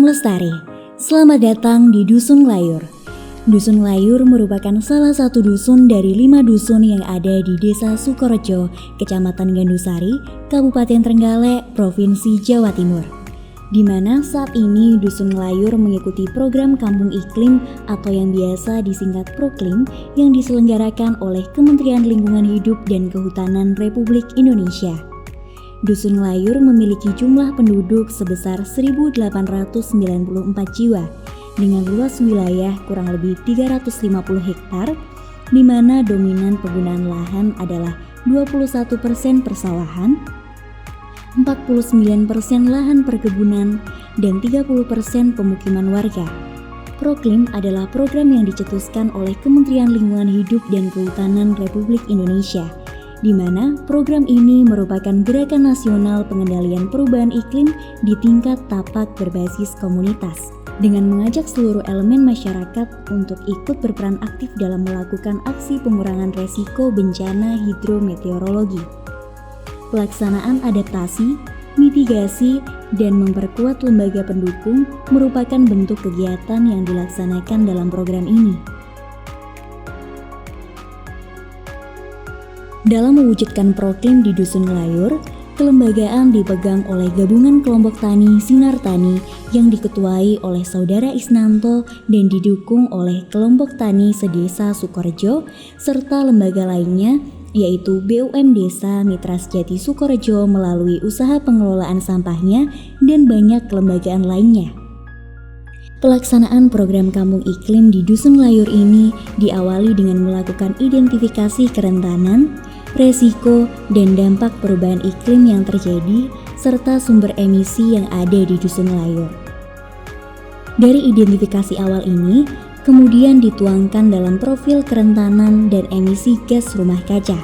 Lestari. Selamat datang di Dusun Layur. Dusun Layur merupakan salah satu dusun dari 5 dusun yang ada di Desa Sukorejo, Kecamatan Gandusari, Kabupaten Trenggalek, Provinsi Jawa Timur. Di mana saat ini Dusun Layur mengikuti program Kampung Iklim atau yang biasa disingkat Proklim yang diselenggarakan oleh Kementerian Lingkungan Hidup dan Kehutanan Republik Indonesia. Dusun Layur memiliki jumlah penduduk sebesar 1.894 jiwa dengan luas wilayah kurang lebih 350 hektar, di mana dominan penggunaan lahan adalah 21% persawahan, 49% lahan perkebunan, dan 30% pemukiman warga. Proklim adalah program yang dicetuskan oleh Kementerian Lingkungan Hidup dan Kehutanan Republik Indonesia, di mana program ini merupakan gerakan nasional pengendalian perubahan iklim di tingkat tapak berbasis komunitas, dengan mengajak seluruh elemen masyarakat untuk ikut berperan aktif dalam melakukan aksi pengurangan resiko bencana hidrometeorologi, pelaksanaan adaptasi, mitigasi, dan memperkuat lembaga pendukung merupakan bentuk kegiatan yang dilaksanakan dalam program ini. Dalam mewujudkan Proklim di Dusun Layur, kelembagaan dipegang oleh Gabungan Kelompok Tani Sinar Tani yang diketuai oleh Saudara Isnanto dan didukung oleh Kelompok Tani Sedesa Sukorejo serta lembaga lainnya yaitu BUM Desa Mitra Sejati Sukorejo melalui usaha pengelolaan sampahnya dan banyak kelembagaan lainnya. Pelaksanaan program Kampung Iklim di Dusun Layur ini diawali dengan melakukan identifikasi kerentanan, resiko, dan dampak perubahan iklim yang terjadi, serta sumber emisi yang ada di Dusun Layur. Dari identifikasi awal ini, kemudian dituangkan dalam profil kerentanan dan emisi gas rumah kaca.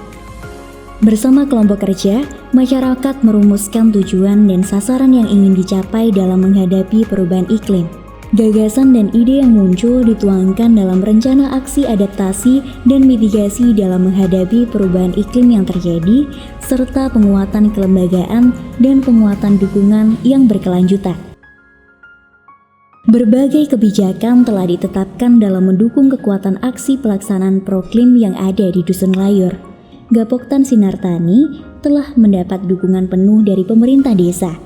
Bersama kelompok kerja, masyarakat merumuskan tujuan dan sasaran yang ingin dicapai dalam menghadapi perubahan iklim. Gagasan dan ide yang muncul dituangkan dalam rencana aksi adaptasi dan mitigasi dalam menghadapi perubahan iklim yang terjadi, serta penguatan kelembagaan dan penguatan dukungan yang berkelanjutan. Berbagai kebijakan telah ditetapkan dalam mendukung kekuatan aksi pelaksanaan Proklim yang ada di Dusun Layur. Gapoktan Sinar Tani telah mendapat dukungan penuh dari pemerintah desa.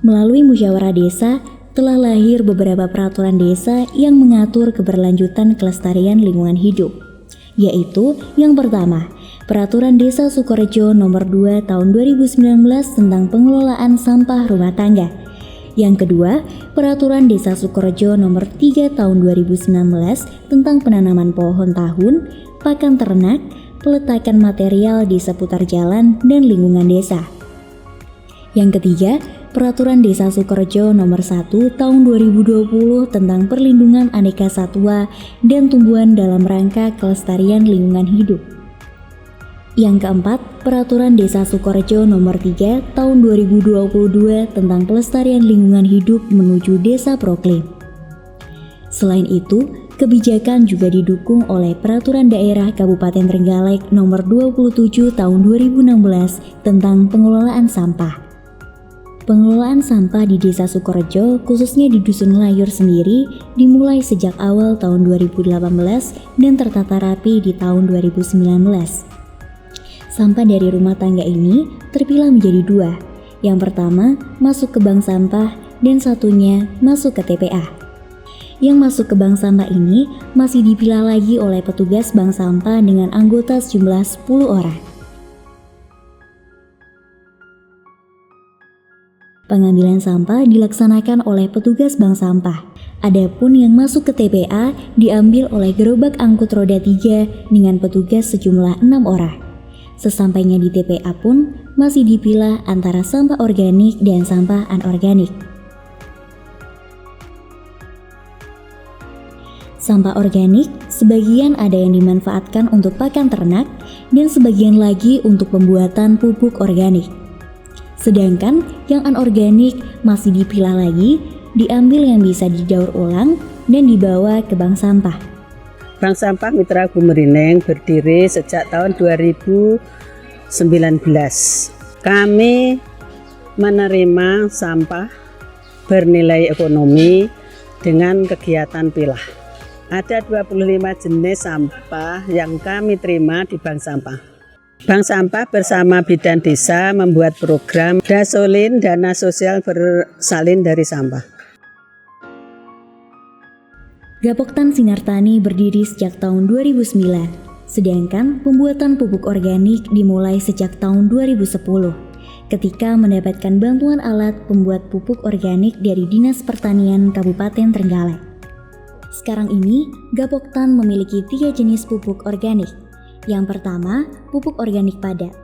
Melalui musyawarah desa, telah lahir beberapa peraturan desa yang mengatur keberlanjutan kelestarian lingkungan hidup, yaitu yang pertama, Peraturan Desa Sukorejo Nomor 2 Tahun 2019 tentang pengelolaan sampah rumah tangga. Yang kedua, Peraturan Desa Sukorejo Nomor 3 Tahun 2019 tentang penanaman pohon tahun, pakan ternak, peletakan material di seputar jalan dan lingkungan desa. Yang ketiga, Peraturan Desa Sukorejo Nomor 1 Tahun 2020 tentang perlindungan aneka satwa dan tumbuhan dalam rangka kelestarian lingkungan hidup. Yang keempat, Peraturan Desa Sukorejo Nomor 3 Tahun 2022 tentang pelestarian lingkungan hidup menuju Desa Proklim. Selain itu, kebijakan juga didukung oleh Peraturan Daerah Kabupaten Trenggalek Nomor 27 Tahun 2016 tentang pengelolaan sampah. Pengelolaan sampah di Desa Sukorejo, khususnya di Dusun Layur sendiri, dimulai sejak awal tahun 2018 dan tertata rapi di tahun 2019. Sampah dari rumah tangga ini terpilah menjadi 2. Yang pertama, masuk ke bank sampah dan satunya masuk ke TPA. Yang masuk ke bank sampah ini masih dipilah lagi oleh petugas bank sampah dengan anggota sejumlah 10 orang. Pengambilan sampah dilaksanakan oleh petugas bank sampah. Adapun yang masuk ke TPA diambil oleh gerobak angkut roda 3 dengan petugas sejumlah 6 orang. Sesampainya di TPA pun masih dipilah antara sampah organik dan sampah anorganik. Sampah organik sebagian ada yang dimanfaatkan untuk pakan ternak dan sebagian lagi untuk pembuatan pupuk organik. Sedangkan yang anorganik masih dipilah lagi, diambil yang bisa didaur ulang dan dibawa ke bank sampah. Bank Sampah Mitra Gumerineng berdiri sejak tahun 2019. Kami menerima sampah bernilai ekonomi dengan kegiatan pilah. Ada 25 jenis sampah yang kami terima di Bank Sampah. Bank Sampah bersama Bidan Desa membuat program Dasolin, dana sosial bersalin dari sampah. Gapoktan Sinartani berdiri sejak tahun 2009, sedangkan pembuatan pupuk organik dimulai sejak tahun 2010 ketika mendapatkan bantuan alat pembuat pupuk organik dari Dinas Pertanian Kabupaten Trenggalek. Sekarang ini, Gapoktan memiliki 3 jenis pupuk organik. Yang pertama, pupuk organik padat.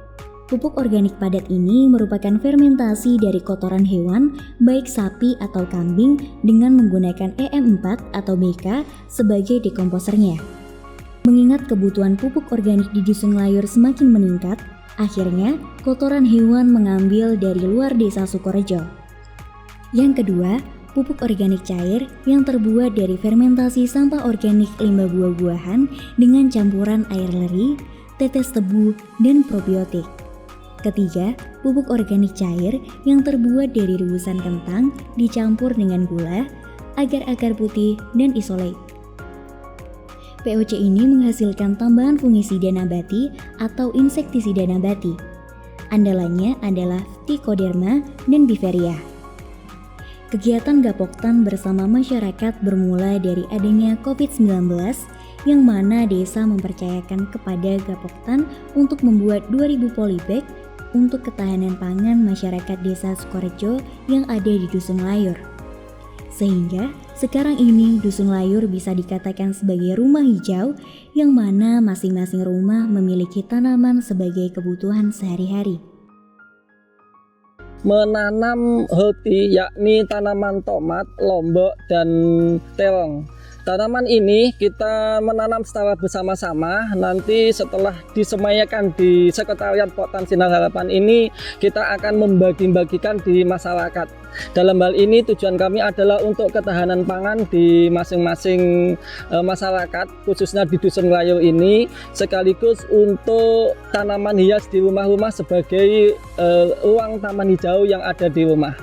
Pupuk organik padat ini merupakan fermentasi dari kotoran hewan, baik sapi atau kambing, dengan menggunakan EM4 atau BK sebagai dekomposernya. Mengingat kebutuhan pupuk organik di Dusun Layur semakin meningkat, akhirnya kotoran hewan mengambil dari luar desa Sukorejo. Yang kedua, pupuk organik cair yang terbuat dari fermentasi sampah organik limbah buah-buahan dengan campuran air leri, tetes tebu, dan probiotik. Ketiga, pupuk organik cair yang terbuat dari rebusan kentang dicampur dengan gula, agar-agar putih, dan isolate. POC ini menghasilkan tambahan fungisida nabati atau insektisida nabati. Andalannya adalah Trichoderma dan Biveria. Kegiatan Gapoktan bersama masyarakat bermula dari adanya COVID-19 yang mana desa mempercayakan kepada Gapoktan untuk membuat 2000 polybag untuk ketahanan pangan masyarakat desa Sukorejo yang ada di Dusun Layur. Sehingga sekarang ini Dusun Layur bisa dikatakan sebagai rumah hijau yang mana masing-masing rumah memiliki tanaman sebagai kebutuhan sehari-hari. Menanam hoti yakni tanaman tomat, lombok, dan terong. Tanaman ini kita menanam secara bersama-sama. Nanti setelah disemayakan di Sekretariat Poktan Sinar Harapan ini, kita akan membagi-bagikan di masyarakat. Dalam hal ini tujuan kami adalah untuk ketahanan pangan di masing-masing masyarakat, khususnya di Dusun Layur ini, sekaligus untuk tanaman hias di rumah-rumah sebagai ruang taman hijau yang ada di rumah.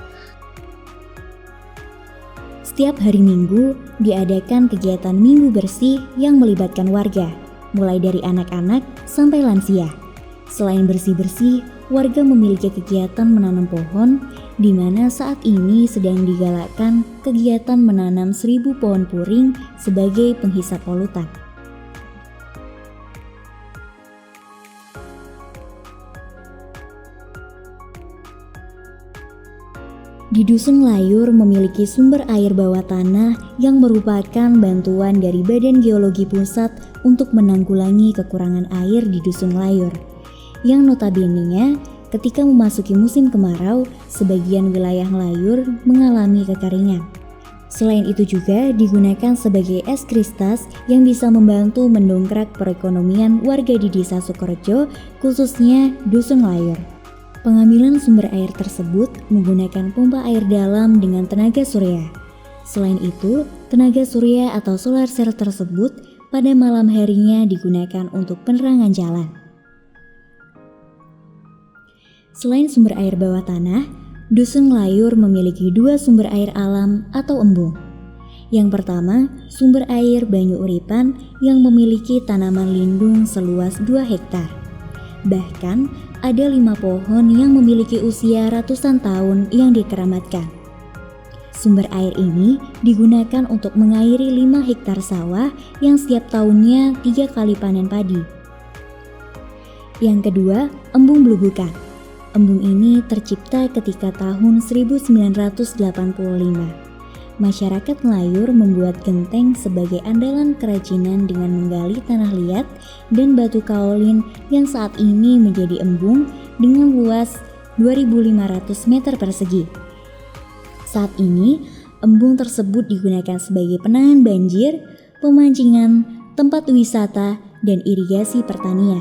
Setiap hari Minggu diadakan kegiatan Minggu Bersih yang melibatkan warga, mulai dari anak-anak sampai lansia. Selain bersih-bersih, warga memiliki kegiatan menanam pohon, di mana saat ini sedang digalakkan kegiatan menanam 1000 pohon puring sebagai penghisap polutan. Di Dusun Layur memiliki sumber air bawah tanah yang merupakan bantuan dari Badan Geologi Pusat untuk menanggulangi kekurangan air di Dusun Layur. Yang notabene-nya, ketika memasuki musim kemarau, sebagian wilayah Layur mengalami kekeringan. Selain itu juga digunakan sebagai es kristas yang bisa membantu mendongkrak perekonomian warga di Desa Sukorejo, khususnya Dusun Layur. Pengambilan sumber air tersebut menggunakan pompa air dalam dengan tenaga surya. Selain itu, tenaga surya atau solar cell tersebut pada malam harinya digunakan untuk penerangan jalan. Selain sumber air bawah tanah, Dusun Layur memiliki 2 sumber air alam atau embung. Yang pertama, sumber air Banyu Uripan yang memiliki tanaman lindung seluas 2 hektar. Bahkan, ada 5 pohon yang memiliki usia ratusan tahun yang dikeramatkan. Sumber air ini digunakan untuk mengairi 5 hektar sawah yang setiap tahunnya 3 kali panen padi. Yang kedua, embung Blubukan. Embung ini tercipta ketika tahun 1985. Masyarakat Layur membuat genteng sebagai andalan kerajinan dengan menggali tanah liat dan batu kaolin yang saat ini menjadi embung dengan luas 2.500 meter persegi. Saat ini, embung tersebut digunakan sebagai penahan banjir, pemancingan, tempat wisata, dan irigasi pertanian.